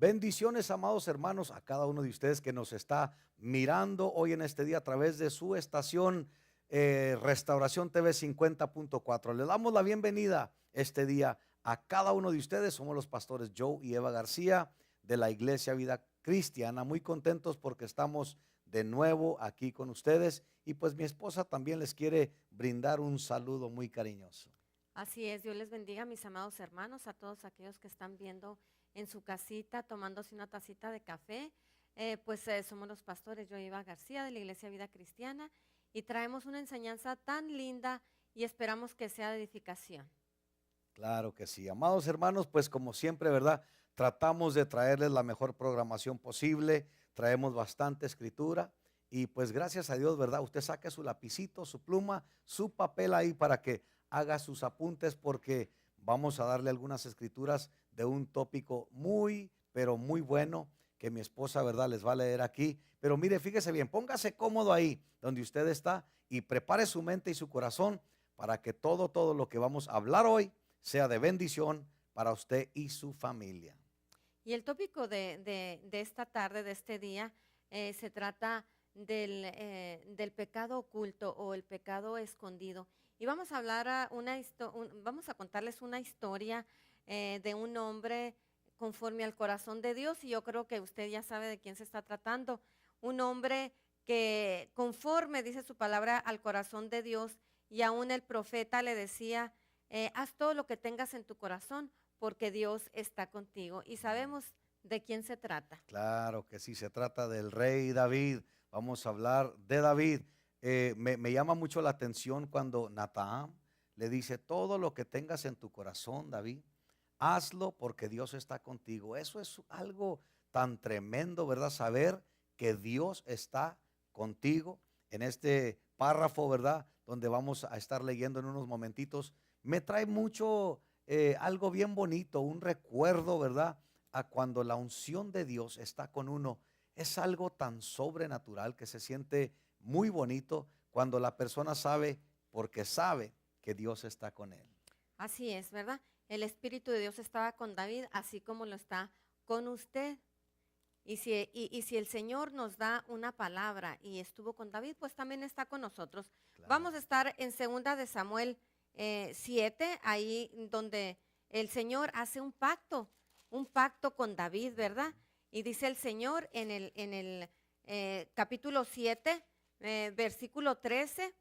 Bendiciones, amados hermanos, a cada uno de ustedes que nos está mirando hoy en este día a través de su estación Restauración TV 50.4. Le damos la bienvenida este día a cada uno de ustedes. Somos los pastores Joe y Eva García de la Iglesia Vida Cristiana. Muy contentos porque estamos de nuevo aquí con ustedes y pues mi esposa también les quiere brindar un saludo muy cariñoso. Así es, Dios les bendiga, mis amados hermanos, a todos aquellos que están viendo en su casita, tomándose una tacita de café. Somos los pastores Eva García de la Iglesia Vida Cristiana y traemos una enseñanza tan linda y esperamos que sea de edificación. Claro que sí, amados hermanos, pues como siempre, ¿verdad? Tratamos de traerles la mejor programación posible, traemos bastante escritura y pues gracias a Dios, ¿verdad? Usted saque su lapicito, su pluma, su papel ahí para que haga sus apuntes porque vamos a darle algunas escrituras de un tópico muy, pero muy bueno que mi esposa, ¿verdad? Les va a leer aquí. Pero mire, fíjese bien, póngase cómodo ahí donde usted está y prepare su mente y su corazón para que todo lo que vamos a hablar hoy sea de bendición para usted y su familia. Y el tópico de esta tarde, de este día, se trata del pecado oculto o el pecado escondido. Y vamos a hablar vamos a contarles una historia de un hombre conforme al corazón de Dios, y yo creo que usted ya sabe de quién se está tratando. Un hombre que conforme, dice su palabra, al corazón de Dios, y aún el profeta le decía, haz todo lo que tengas en tu corazón, porque Dios está contigo. Y sabemos de quién se trata. Claro que sí, se trata del rey David. Vamos a hablar de David. Me llama mucho la atención cuando Natán le dice, todo lo que tengas en tu corazón, David, hazlo porque Dios está contigo. Eso es algo tan tremendo, ¿verdad? Saber que Dios está contigo. En este párrafo, ¿verdad? Donde vamos a estar leyendo en unos momentitos, me trae mucho algo bien bonito, un recuerdo, ¿verdad? A cuando la unción de Dios está con uno. Es algo tan sobrenatural que se siente muy bonito cuando la persona sabe, porque sabe que Dios está con él. Así es, ¿verdad? El Espíritu de Dios estaba con David, así como lo está con usted. Y si el Señor nos da una palabra y estuvo con David, pues también está con nosotros. Claro. Vamos a estar en 2 de Samuel 7, ahí donde el Señor hace un pacto con David, ¿verdad? Y dice el Señor en el capítulo 7, versículo 13,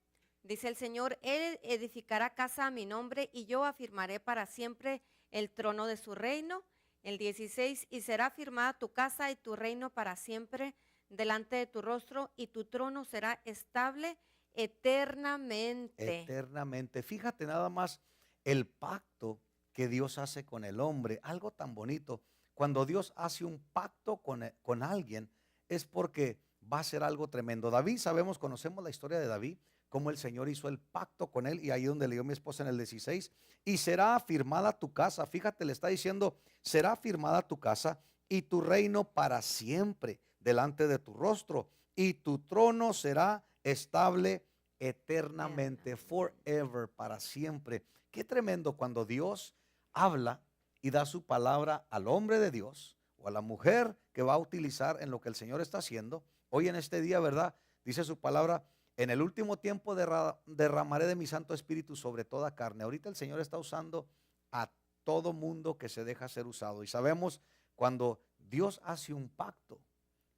dice el Señor, Él edificará casa a mi nombre y yo afirmaré para siempre el trono de su reino. El 16, y será firmada tu casa y tu reino para siempre delante de tu rostro, y tu trono será estable eternamente. Eternamente. Fíjate nada más el pacto que Dios hace con el hombre, algo tan bonito. Cuando Dios hace un pacto con alguien, es porque va a ser algo tremendo. David, sabemos, conocemos la historia de David, cómo el Señor hizo el pacto con él, y ahí donde leyó mi esposa en el 16, y será afirmada tu casa. Fíjate, le está diciendo, será afirmada tu casa y tu reino para siempre delante de tu rostro, y tu trono será estable eternamente, forever, para siempre. Qué tremendo cuando Dios habla y da su palabra al hombre de Dios o a la mujer que va a utilizar en lo que el Señor está haciendo. Hoy en este día, ¿verdad? Dice su palabra, en el último tiempo derramaré de mi Santo Espíritu sobre toda carne. Ahorita el Señor está usando a todo mundo que se deja ser usado. Y sabemos cuando Dios hace un pacto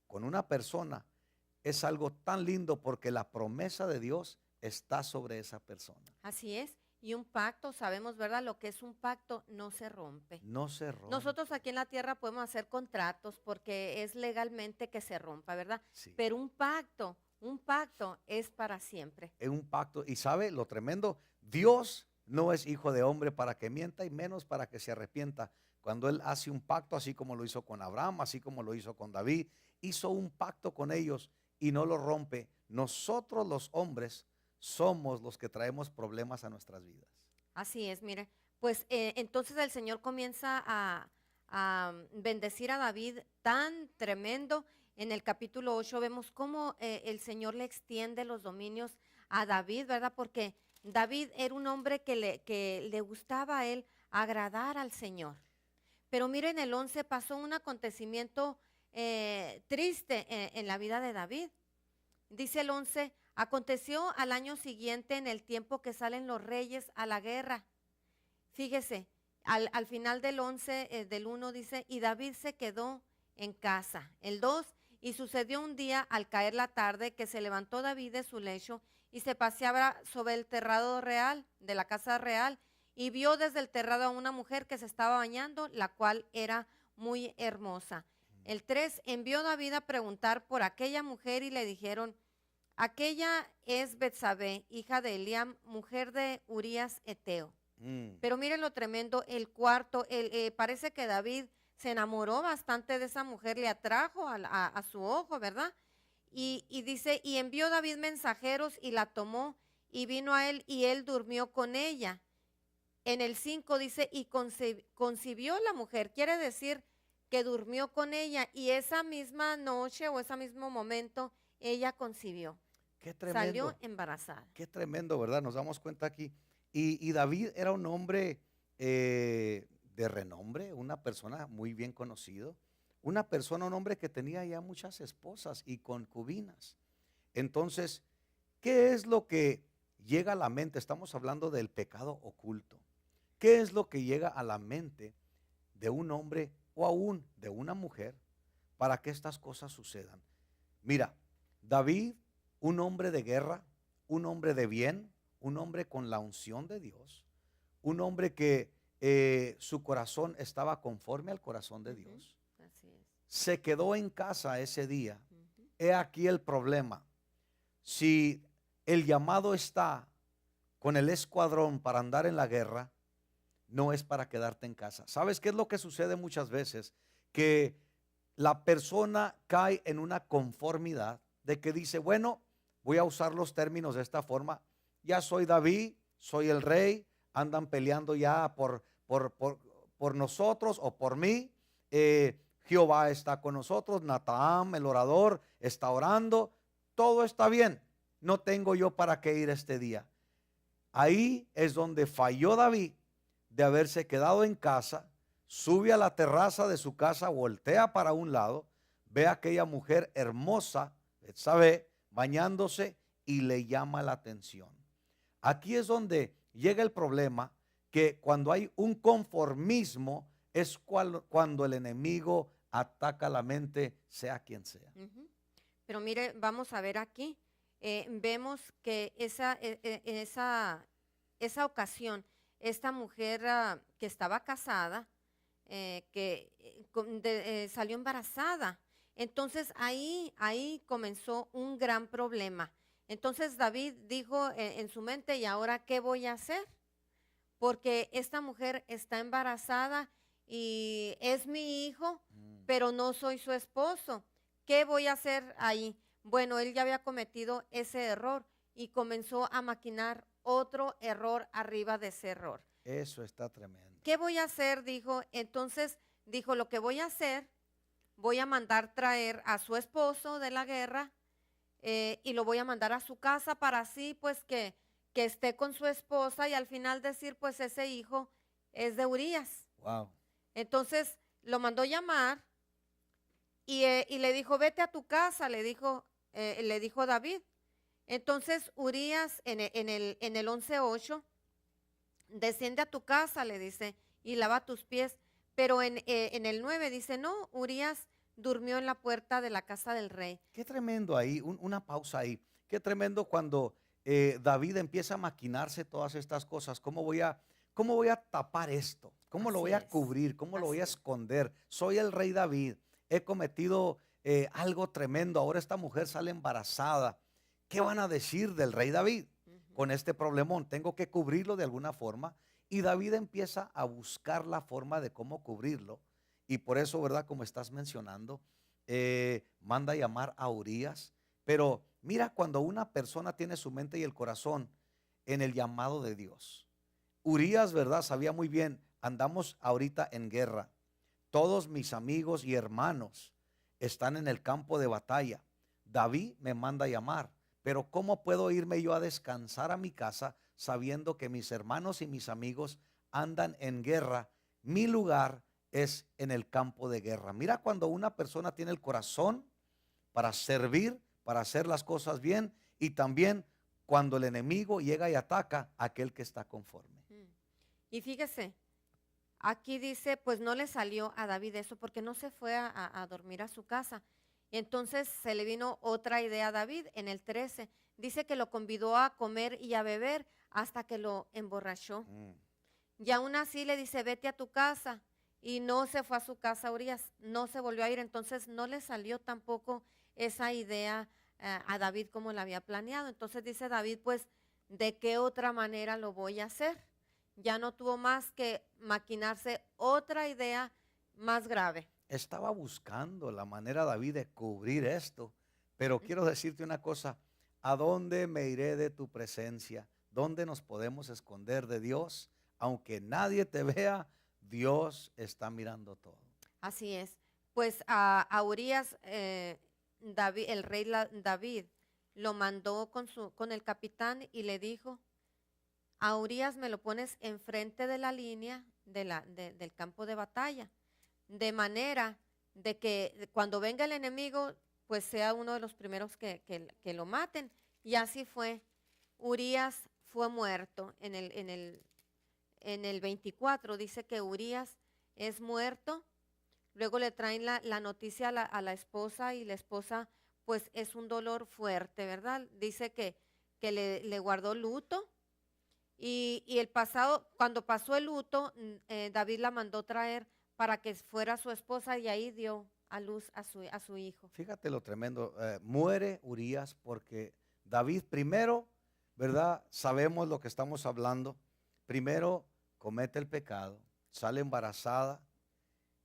con una persona, es algo tan lindo porque la promesa de Dios está sobre esa persona. Así es. Y un pacto, sabemos, ¿verdad? Lo que es un pacto no se rompe. No se rompe. Nosotros aquí en la tierra podemos hacer contratos porque es legalmente que se rompa, ¿verdad? Sí, Pero un pacto es para siempre. es un pacto. Y sabe lo tremendo, Dios no es hijo de hombre para que mienta y menos para que se arrepienta. Cuando Él hace un pacto, así como lo hizo con Abraham, así como lo hizo con David, hizo un pacto con ellos y no lo rompe. Nosotros los hombres somos los que traemos problemas a nuestras vidas. Así es, mire. Pues entonces el Señor comienza a bendecir a David tan tremendo. En el capítulo 8 vemos cómo el Señor le extiende los dominios a David, ¿verdad? Porque David era un hombre que le gustaba a él agradar al Señor. Pero miren, el 11 pasó un acontecimiento triste en la vida de David. Dice el 11, aconteció al año siguiente en el tiempo que salen los reyes a la guerra. Fíjese, al final del 11, del 1 dice, y David se quedó en casa. El 2, y sucedió un día al caer la tarde que se levantó David de su lecho y se paseaba sobre el terrado real, de la casa real, y vio desde el terrado a una mujer que se estaba bañando, la cual era muy hermosa. El 3, envió David a preguntar por aquella mujer y le dijeron, aquella es Betsabé, hija de Eliam, mujer de Urías Eteo. Pero miren lo tremendo, el cuarto, parece que David se enamoró bastante de esa mujer, le atrajo a su ojo, ¿verdad? Y dice, y envió David mensajeros y la tomó y vino a él y él durmió con ella. En el 5 dice, y concibió la mujer, quiere decir que durmió con ella y esa misma noche o ese mismo momento ella concibió. Qué tremendo. Salió embarazada. Qué tremendo, ¿verdad? Nos damos cuenta aquí. Y David era un hombre de renombre, una persona muy bien conocido, un hombre que tenía ya muchas esposas y concubinas. Entonces, ¿qué es lo que llega a la mente? Estamos hablando del pecado oculto. ¿Qué es lo que llega a la mente de un hombre o aún de una mujer para que estas cosas sucedan? Mira, David, un hombre de guerra, un hombre de bien, un hombre con la unción de Dios, un hombre que su corazón estaba conforme al corazón de Dios. Así es. Se quedó en casa ese día. He aquí el problema. Si el llamado está con el escuadrón para andar en la guerra, no es para quedarte en casa. ¿Sabes qué es lo que sucede muchas veces? Que la persona cae en una conformidad de que dice, bueno, voy a usar los términos de esta forma. Ya soy David, soy el rey, andan peleando ya por nosotros o por mí. Jehová está con nosotros, Natán, el orador, está orando. Todo está bien, no tengo yo para qué ir este día. Ahí es donde falló David de haberse quedado en casa, sube a la terraza de su casa, voltea para un lado, ve a aquella mujer hermosa, Betsabé, bañándose y le llama la atención. Aquí es donde llega el problema, que cuando hay un conformismo es cuando el enemigo ataca la mente, sea quien sea. Pero mire, vamos a ver aquí, vemos que esa ocasión, esta mujer que estaba casada, salió embarazada. Entonces ahí comenzó un gran problema. Entonces David dijo en su mente, ¿y ahora qué voy a hacer? Porque esta mujer está embarazada y es mi hijo, pero no soy su esposo. ¿Qué voy a hacer ahí? Bueno, él ya había cometido ese error y comenzó a maquinar otro error arriba de ese error. Eso está tremendo. ¿Qué voy a hacer? Dijo. Entonces dijo, lo que voy a hacer, voy a mandar traer a su esposo de la guerra y lo voy a mandar a su casa para así pues que esté con su esposa y al final decir pues ese hijo es de Urías. Wow. Entonces lo mandó llamar y le dijo, vete a tu casa, le dijo David. Entonces Urías en el 11:8, desciende a tu casa, le dice, y lava tus pies. Pero en el 9 dice, no, Urías durmió en la puerta de la casa del rey. Qué tremendo ahí, una pausa ahí. Qué tremendo cuando David empieza a maquinarse todas estas cosas. ¿Cómo voy a tapar esto? ¿Cómo lo voy a cubrir? ¿Cómo lo voy a esconder? Soy el rey David. He cometido algo tremendo. Ahora esta mujer sale embarazada. ¿Qué van a decir del rey David con este problemón? Tengo que cubrirlo de alguna forma. Y David empieza a buscar la forma de cómo cubrirlo. Y por eso, ¿verdad? Como estás mencionando, manda a llamar a Urías. Pero mira, cuando una persona tiene su mente y el corazón en el llamado de Dios. Urías, ¿verdad? Sabía muy bien, andamos ahorita en guerra. Todos mis amigos y hermanos están en el campo de batalla. David me manda a llamar. Pero ¿cómo puedo irme yo a descansar a mi casa sabiendo que mis hermanos y mis amigos andan en guerra? Mi lugar es en el campo de guerra. Mira cuando una persona tiene el corazón para servir, para hacer las cosas bien, y también cuando el enemigo llega y ataca a aquel que está conforme. Y fíjese, aquí dice, pues no le salió a David eso porque no se fue a dormir a su casa. Entonces se le vino otra idea a David en el 13. Dice que lo convidó a comer y a beber hasta que lo emborrachó. Y aún así le dice, vete a tu casa. Y no se fue a su casa Urías, no se volvió a ir. Entonces no le salió tampoco esa idea a David como la había planeado. Entonces dice David, pues, ¿de qué otra manera lo voy a hacer? Ya no tuvo más que maquinarse otra idea más grave. Estaba buscando la manera, David, de cubrir esto, pero quiero decirte una cosa: ¿a dónde me iré de tu presencia? ¿Dónde nos podemos esconder de Dios? Aunque nadie te vea, Dios está mirando todo. Así es. Pues a Urías, David, el rey David lo mandó con el capitán y le dijo, a Urías me lo pones enfrente de la línea del campo de batalla, de manera de que cuando venga el enemigo, pues sea uno de los primeros que lo maten. Y así fue. Urías fue muerto en el 24, dice que Urías es muerto. Luego le traen la noticia a la esposa, y la esposa pues es un dolor fuerte, ¿verdad? Dice que le guardó luto. Y cuando pasó el luto, David la mandó traer para que fuera su esposa, y ahí dio a luz a su hijo. Fíjate lo tremendo. Muere Urías porque David primero, ¿verdad? Sabemos lo que estamos hablando. Primero comete el pecado, sale embarazada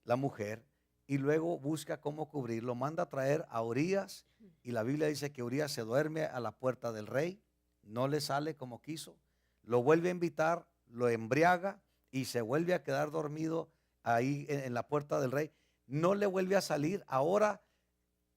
la mujer y luego busca cómo cubrirlo. Manda a traer a Urías, y la Biblia dice que Urías se duerme a la puerta del rey, no le sale como quiso. Lo vuelve a invitar, lo embriaga y se vuelve a quedar dormido ahí en la puerta del rey. No le vuelve a salir. Ahora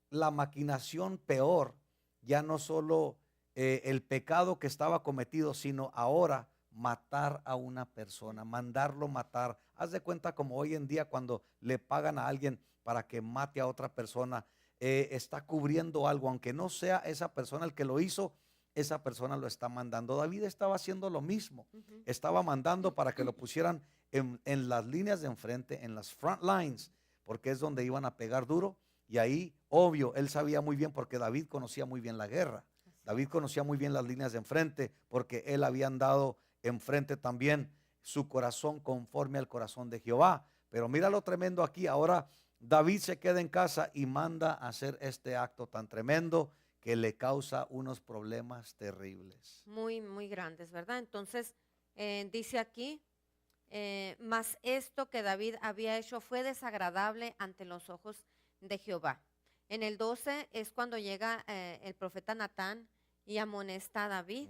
la maquinación peor, ya no solo el pecado que estaba cometido, sino ahora matar a una persona, mandarlo matar. Haz de cuenta como hoy en día cuando le pagan a alguien para que mate a otra persona, está cubriendo algo, aunque no sea esa persona el que lo hizo, esa persona lo está mandando. David estaba haciendo lo mismo, estaba mandando para que lo pusieran en las líneas de enfrente, en las front lines, porque es donde iban a pegar duro. Y ahí, obvio, él sabía muy bien, porque David conocía muy bien la guerra. David conocía muy bien las líneas de enfrente, porque él había andado enfrente también, su corazón conforme al corazón de Jehová. Pero mira lo tremendo aquí. Ahora David se queda en casa y manda a hacer este acto tan tremendo que le causa unos problemas terribles. Muy, muy grandes, ¿verdad? Entonces, dice aquí, mas esto que David había hecho fue desagradable ante los ojos de Jehová. En el 12 es cuando llega el profeta Natán y amonesta a David.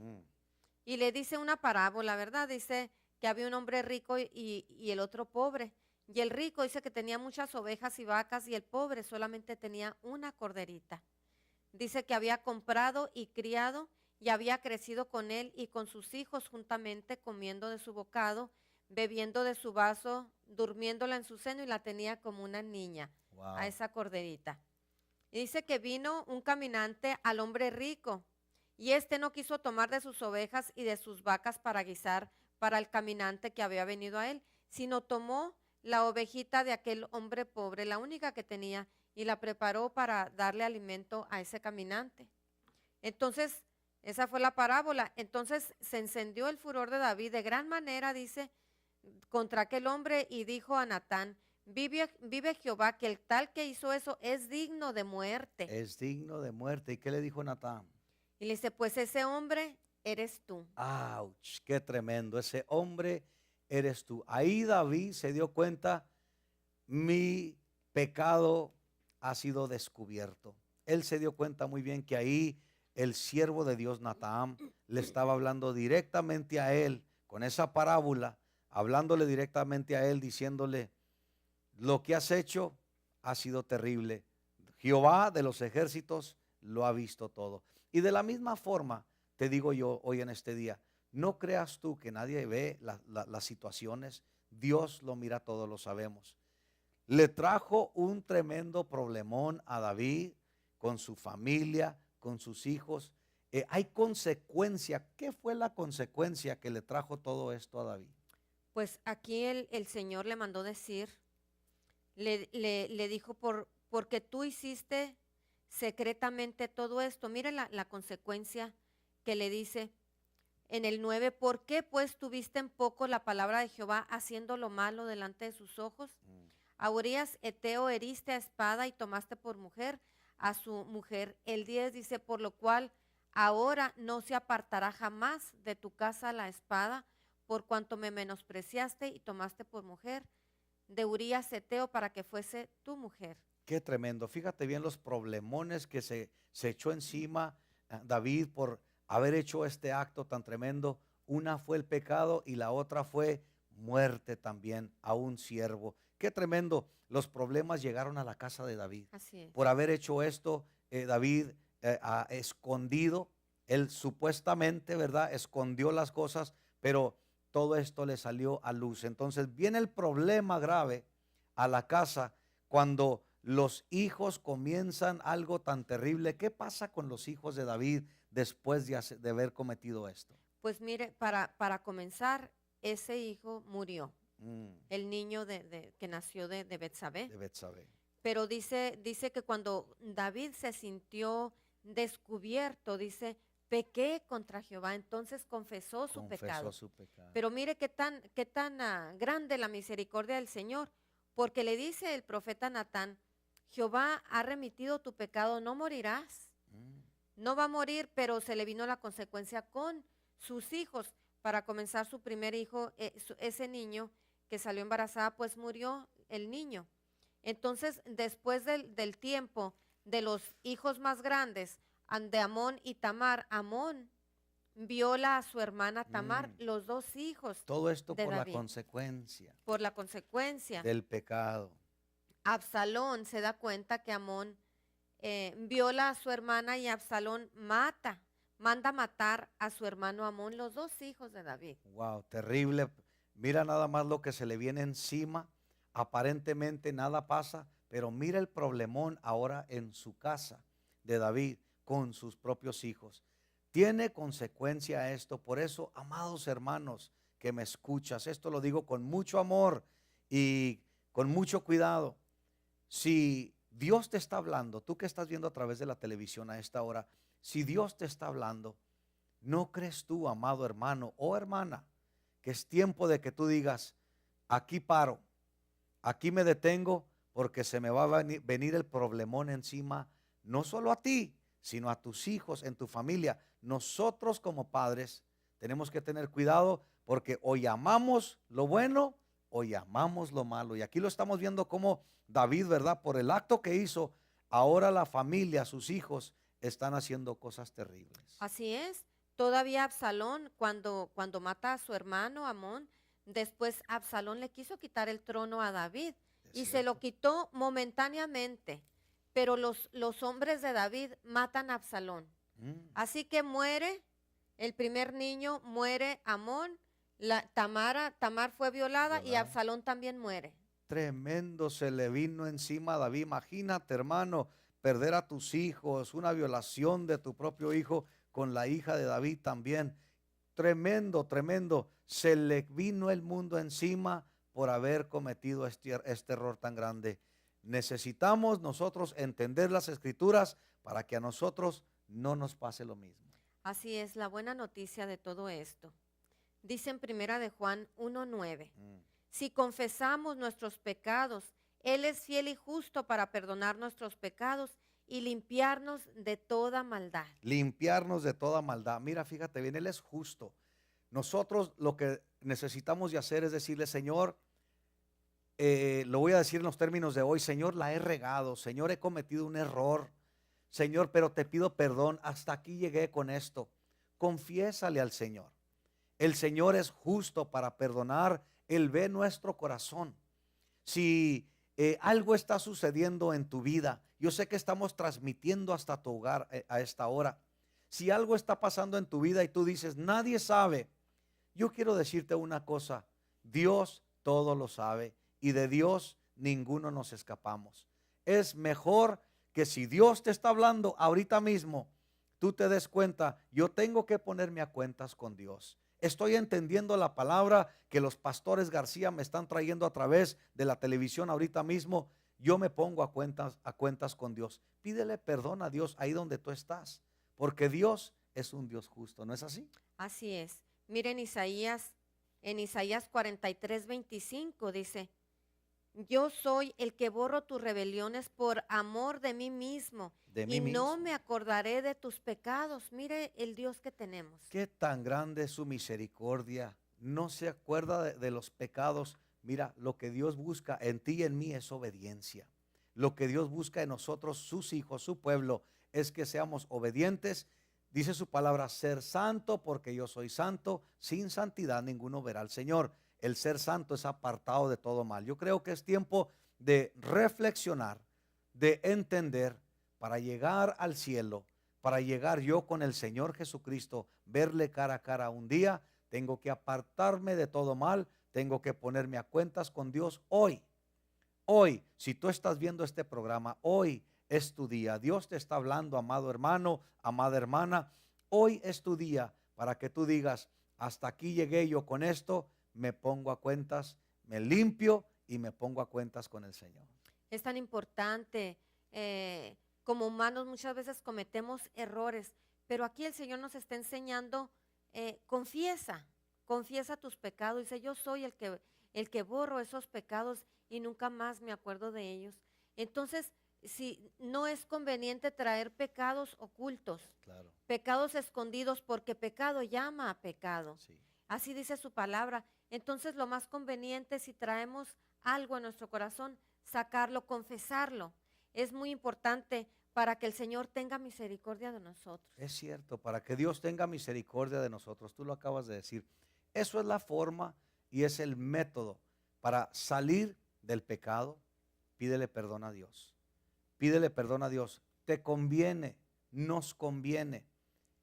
Y le dice una parábola, ¿verdad? Dice que había un hombre rico y el otro pobre. Y el rico dice que tenía muchas ovejas y vacas, y el pobre solamente tenía una corderita. Dice que había comprado y criado, y había crecido con él y con sus hijos juntamente, comiendo de su bocado, bebiendo de su vaso, durmiéndola en su seno, y la tenía como una niña, a esa corderita. Y dice que vino un caminante al hombre rico, y éste no quiso tomar de sus ovejas y de sus vacas para guisar para el caminante que había venido a él, sino tomó la ovejita de aquel hombre pobre, la única que tenía, y la preparó para darle alimento a ese caminante. Entonces, esa fue la parábola. Entonces se encendió el furor de David de gran manera, dice, contra aquel hombre, y dijo a Natán, vive Jehová, que el tal que hizo eso es digno de muerte. Es digno de muerte. ¿Y qué le dijo Natán? Y le dice, pues ese hombre eres tú. ¡Auch! ¡Qué tremendo! Ese hombre eres tú. Ahí David se dio cuenta: mi pecado ha sido descubierto. Él se dio cuenta muy bien que ahí el siervo de Dios, Natán, le estaba hablando directamente a él, con esa parábola, hablándole directamente a él, diciéndole: lo que has hecho ha sido terrible. Jehová de los ejércitos lo ha visto todo. Y de la misma forma, te digo yo hoy en este día, no creas tú que nadie ve las situaciones. Dios lo mira todo, lo sabemos. le trajo un tremendo problemón a David con su familia, con sus hijos. Hay consecuencia. ¿Qué fue la consecuencia que le trajo todo esto a David? Pues aquí el Señor le mandó decir, le dijo, porque tú hiciste secretamente todo esto. Mire la consecuencia que le dice en el 9, ¿por qué pues tuviste en poco la palabra de Jehová haciendo lo malo delante de sus ojos? A Urías Eteo heriste a espada y tomaste por mujer a su mujer. El 10 dice, por lo cual ahora no se apartará jamás de tu casa la espada, por cuanto me menospreciaste y tomaste por mujer de Urías Eteo para que fuese tu mujer. Qué tremendo. Fíjate bien los problemones que se echó encima David por haber hecho este acto tan tremendo. Una fue el pecado y la otra fue muerte también a un siervo. Qué tremendo. Los problemas llegaron a la casa de David. Así es. Por haber hecho esto, David ha escondido, él supuestamente, ¿verdad? Escondió las cosas, pero todo esto le salió a luz. Entonces viene el problema grave a la casa cuando los hijos comienzan algo tan terrible. ¿Qué pasa con los hijos de David después de haber cometido esto? Pues mire, para comenzar, ese hijo murió, Mm, el niño que nació de Betsabé. de Betsabé. Pero dice que cuando David se sintió descubierto, dice, pequé contra Jehová, entonces confesó su pecado. Confesó su pecado. Pero mire qué tan grande la misericordia del Señor, porque le dice el profeta Natán, Jehová ha remitido tu pecado, no morirás. Mm, No va a morir, pero se le vino la consecuencia con sus hijos. Para comenzar, su primer hijo, ese niño que salió embarazada, pues murió el niño. Entonces, después del tiempo de los hijos más grandes, de Amón y Tamar, Amón viola a su hermana Tamar, Mm. los dos hijos Todo esto de por la David. consecuencia Por la consecuencia, del pecado. Absalón se da cuenta que Amón viola a su hermana y Absalón manda matar a su hermano Amón, los dos hijos de David. Wow, terrible. Mira nada más lo que se le viene encima. Aparentemente nada pasa, pero mira el problemón ahora en su casa de David con sus propios hijos. Tiene consecuencia esto. Por eso, amados hermanos que me escuchas, esto lo digo con mucho amor y con mucho cuidado. Si Dios te está hablando, tú que estás viendo a través de la televisión a esta hora, si Dios te está hablando, ¿no crees tú, amado hermano o hermana, que es tiempo de que tú digas, aquí paro, aquí me detengo porque se me va a venir el problemón encima, no solo a ti, sino a tus hijos, en tu familia? Nosotros como padres tenemos que tener cuidado porque o llamamos lo bueno o llamamos lo malo. Y aquí lo estamos viendo como David, ¿verdad? Por el acto que hizo, ahora la familia, sus hijos, están haciendo cosas terribles. Así es. Todavía Absalón, cuando mata a su hermano Amón, después Absalón le quiso quitar el trono a David Es y se lo cierto. quitó momentáneamente. Pero los hombres de David matan a Absalón. Mm. Así que muere el primer niño, muere Amón, Tamar fue violada y Violada. Absalón también muere. Tremendo se le vino encima a David. Imagínate, hermano, perder a tus hijos, una violación de tu propio hijo con la hija de David también. Tremendo, tremendo. Se le vino el mundo encima por haber cometido este error tan grande. Necesitamos nosotros entender las escrituras para que a nosotros no nos pase lo mismo. Así es, la buena noticia de todo esto. Dice en primera de Juan 1:9. Mm. Si confesamos nuestros pecados, Él es fiel y justo para perdonar nuestros pecados y limpiarnos de toda maldad. Limpiarnos de toda maldad. Mira, fíjate bien, Él es justo. Nosotros lo que necesitamos de hacer es decirle, Señor, lo voy a decir en los términos de hoy, Señor, la he regado, Señor, he cometido un error, Señor, pero te pido perdón, hasta aquí llegué con esto. Confiésale al Señor. El Señor es justo para perdonar, Él ve nuestro corazón. Si algo está sucediendo en tu vida, yo sé que estamos transmitiendo hasta tu hogar a esta hora. Si algo está pasando en tu vida y tú dices, nadie sabe, yo quiero decirte una cosa, Dios todo lo sabe y de Dios ninguno nos escapamos. Es mejor que si Dios te está hablando ahorita mismo, tú te des cuenta, yo tengo que ponerme a cuentas con Dios. Estoy entendiendo la palabra que los pastores García me están trayendo a través de la televisión ahorita mismo. Yo me pongo a cuentas con Dios. Pídele perdón a Dios ahí donde tú estás, porque Dios es un Dios justo, ¿no es así? Así es. Miren en Isaías 43:25 dice, yo soy el que borro tus rebeliones por amor de mí mismo De mí y no mismo. me acordaré de tus pecados. Mire el Dios que tenemos. Qué tan grande es su misericordia. No se acuerda de los pecados. Mira, lo que Dios busca en ti y en mí es obediencia. Lo que Dios busca en nosotros, sus hijos, su pueblo, es que seamos obedientes. Dice su palabra, ser santo porque yo soy santo. Sin santidad ninguno verá al Señor. El ser santo es apartado de todo mal. Yo creo que es tiempo de reflexionar, de entender para llegar al cielo, para llegar yo con el Señor Jesucristo, verle cara a cara un día. Tengo que apartarme de todo mal, tengo que ponerme a cuentas con Dios hoy. Hoy, si tú estás viendo este programa, hoy es tu día. Dios te está hablando, amado hermano, amada hermana. Hoy es tu día para que tú digas, hasta aquí llegué yo con esto, me pongo a cuentas, me limpio y me pongo a cuentas con el Señor. Es tan importante. Como humanos muchas veces cometemos errores, pero aquí el Señor nos está enseñando, confiesa tus pecados. Dice, yo soy el que borro esos pecados y nunca más me acuerdo de ellos. Entonces, si no es conveniente traer pecados ocultos, Claro, pecados escondidos, porque pecado llama a pecado. sí. Así dice su palabra. Entonces, lo más conveniente, si traemos algo en nuestro corazón, sacarlo, confesarlo. Es muy importante para que el Señor tenga misericordia de nosotros. Es cierto, para que Dios tenga misericordia de nosotros, tú lo acabas de decir. Eso es la forma y es el método para salir del pecado. Pídele perdón a Dios. Pídele perdón a Dios. Te conviene, nos conviene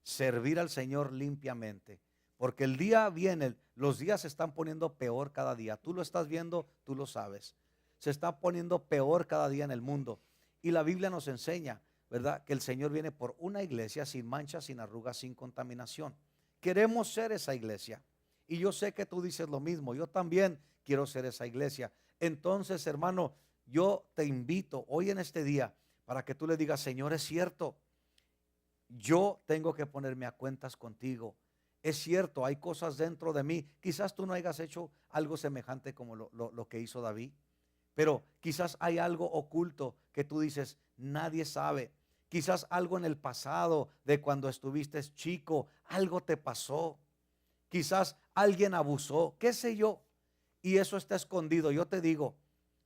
servir al Señor limpiamente, porque el día viene, los días se están poniendo peor cada día. Tú lo estás viendo, tú lo sabes. Se está poniendo peor cada día en el mundo. Y la Biblia nos enseña, ¿verdad?, que el Señor viene por una iglesia sin mancha, sin arrugas, sin contaminación. Queremos ser esa iglesia. Y yo sé que tú dices lo mismo. Yo también quiero ser esa iglesia. Entonces, hermano, yo te invito hoy en este día para que tú le digas, Señor, es cierto, yo tengo que ponerme a cuentas contigo. Es cierto, hay cosas dentro de mí. Quizás tú no hayas hecho algo semejante como lo que hizo David, pero quizás hay algo oculto que tú dices, nadie sabe. Quizás algo en el pasado de cuando estuviste chico, algo te pasó. Quizás alguien abusó, qué sé yo. Y eso está escondido. Yo te digo,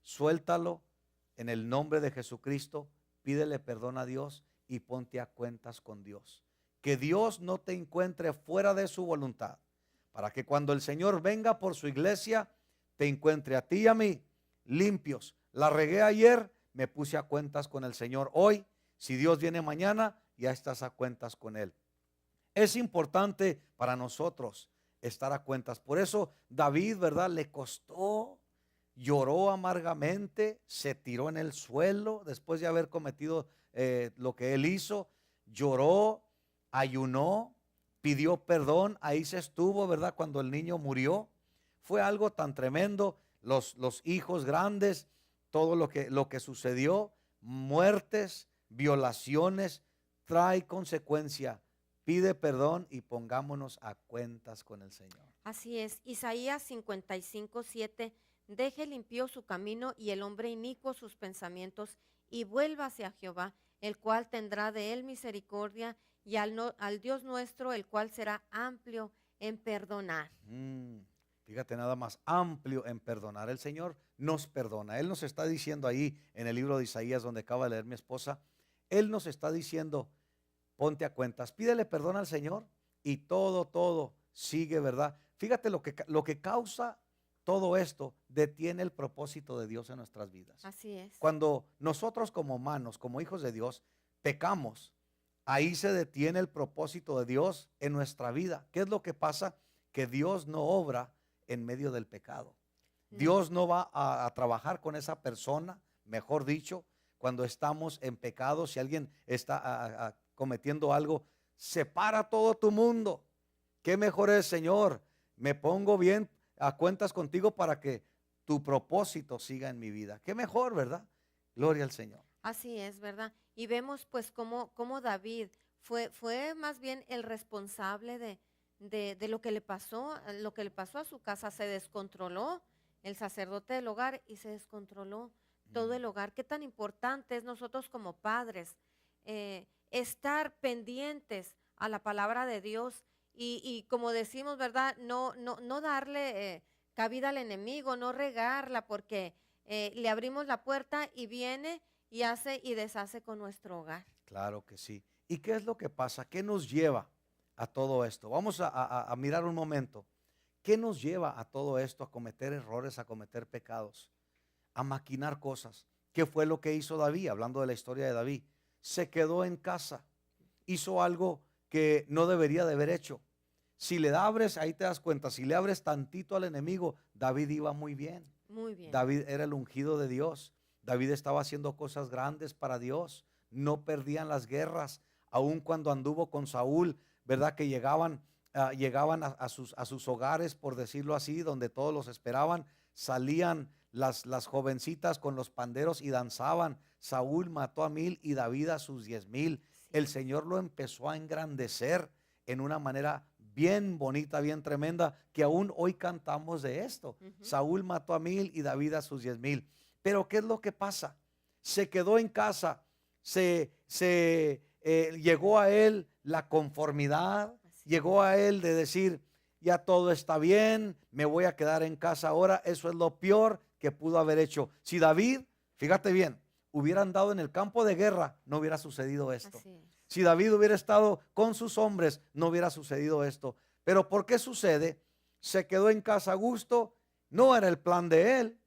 suéltalo en el nombre de Jesucristo. Pídele perdón a Dios y ponte a cuentas con Dios. Que Dios no te encuentre fuera de su voluntad, para que cuando el Señor venga por su iglesia, te encuentre a ti y a mí limpios. La regué ayer, me puse a cuentas con el Señor hoy. Si Dios viene mañana, ya estás a cuentas con Él. Es importante para nosotros estar a cuentas. Por eso David, ¿verdad?, le costó, lloró amargamente, se tiró en el suelo después de haber cometido lo que él hizo. Lloró, ayunó, pidió perdón. Ahí se estuvo, ¿verdad?, cuando el niño murió. Fue algo tan tremendo. Los hijos grandes, todo lo que sucedió, muertes, violaciones, trae consecuencia. Pide perdón y pongámonos a cuentas con el Señor. Así es. Isaías 55:7, deje el impío su camino y el hombre inicuo sus pensamientos y vuelva hacia Jehová, el cual tendrá de él misericordia, y al Dios nuestro, el cual será amplio en perdonar. Fíjate nada más, amplio en perdonar. El Señor nos perdona. Él nos está diciendo ahí en el libro de Isaías, donde acaba de leer mi esposa, Él nos está diciendo, ponte a cuentas, pídele perdón al Señor y todo sigue, ¿verdad? Fíjate lo que causa todo esto, detiene el propósito de Dios en nuestras vidas. Así es. Cuando nosotros como humanos, como hijos de Dios, pecamos, ahí se detiene el propósito de Dios en nuestra vida. ¿Qué es lo que pasa? Que Dios no obra en medio del pecado. Dios no va a trabajar con esa persona, mejor dicho, cuando estamos en pecado. Si alguien está cometiendo algo, separa todo tu mundo. ¿Qué mejor es, Señor? Me pongo bien a cuentas contigo para que tu propósito siga en mi vida. Qué mejor, ¿verdad? Gloria al Señor. Así es, ¿verdad? Y vemos pues cómo David fue más bien el responsable de lo que le pasó a su casa. Se descontroló el sacerdote del hogar y se descontroló todo el hogar. Qué tan importante es nosotros como padres estar pendientes a la palabra de Dios y como decimos, ¿verdad? No darle cabida al enemigo, no regarla, porque le abrimos la puerta y viene y hace y deshace con nuestro hogar. Claro que sí. ¿Y qué es lo que pasa? ¿Qué nos lleva a todo esto? Vamos a mirar un momento. ¿Qué nos lleva a todo esto? A cometer errores, a cometer pecados, a maquinar cosas. ¿Qué fue lo que hizo David? Hablando de la historia de David, se quedó en casa, hizo algo que no debería de haber hecho. Si le abres, ahí te das cuenta, si le abres tantito al enemigo, David iba muy bien. Muy bien. David era el ungido de Dios. David estaba haciendo cosas grandes para Dios. No perdían las guerras, aun cuando anduvo con Saúl, ¿verdad? Que llegaban a sus hogares, por decirlo así, donde todos los esperaban. Salían las jovencitas con los panderos y danzaban. Saúl mató a 1000 y David a sus 10,000. Sí. El Señor lo empezó a engrandecer en una manera bien bonita, bien tremenda, que aún hoy cantamos de esto. Saúl mató a 1000 y David a sus 10,000. Pero ¿qué es lo que pasa? Se quedó en casa, llegó a él la conformidad, llegó a él de decir, ya todo está bien, me voy a quedar en casa ahora. Eso es lo peor que pudo haber hecho. Si David, fíjate bien, hubiera andado en el campo de guerra, no hubiera sucedido esto. Si David hubiera estado con sus hombres, no hubiera sucedido esto. Pero ¿por qué sucede? Se quedó en casa a gusto, no era el plan de él,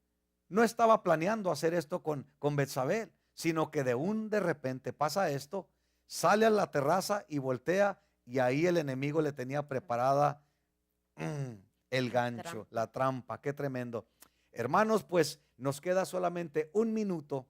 no estaba planeando hacer esto con Betsabé, sino que de repente pasa esto, sale a la terraza y voltea, y ahí el enemigo le tenía preparada el gancho, la trampa. Qué tremendo. Hermanos, pues nos queda solamente un minuto.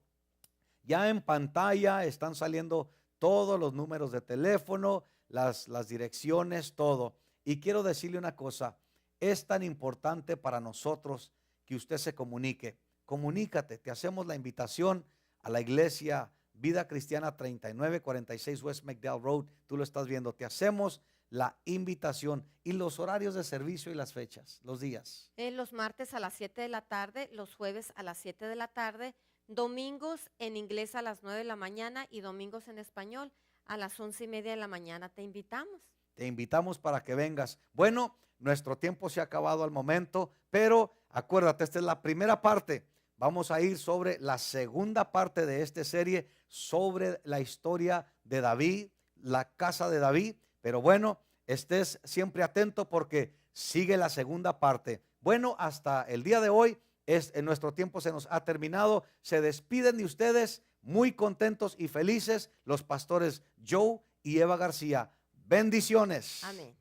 Ya en pantalla están saliendo todos los números de teléfono, las direcciones, todo. Y quiero decirle una cosa, es tan importante para nosotros que usted se comunique. Comunícate, te hacemos la invitación a la iglesia Vida Cristiana 3946 West McDowell Road. Tú lo estás viendo, te hacemos la invitación. Y los horarios de servicio y las fechas, los días. Los martes a las 7 de la tarde, los jueves a las 7 de la tarde, domingos en inglés a las 9 de la mañana y domingos en español a las 11:30 de la mañana. Te invitamos. Te invitamos para que vengas. Bueno, nuestro tiempo se ha acabado al momento, pero acuérdate, esta es la primera parte. Vamos a ir sobre la segunda parte de esta serie, sobre la historia de David, la casa de David. Pero bueno, estés siempre atento porque sigue la segunda parte. Bueno, hasta el día de hoy, en nuestro tiempo se nos ha terminado. Se despiden de ustedes muy contentos y felices los pastores Joe y Eva García. Bendiciones. Amén.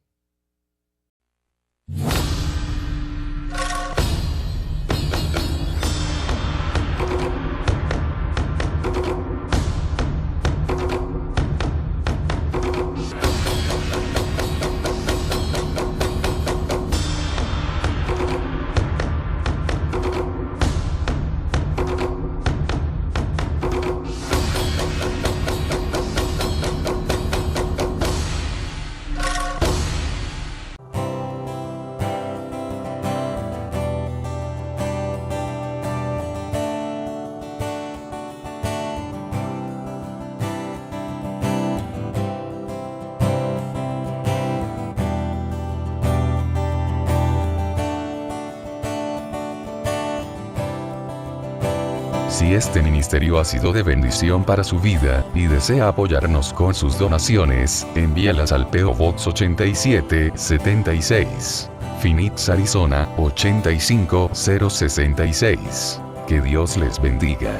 Si este ministerio ha sido de bendición para su vida, y desea apoyarnos con sus donaciones, envíalas al P.O. Box 8776. Phoenix, Arizona, 85066. Que Dios les bendiga.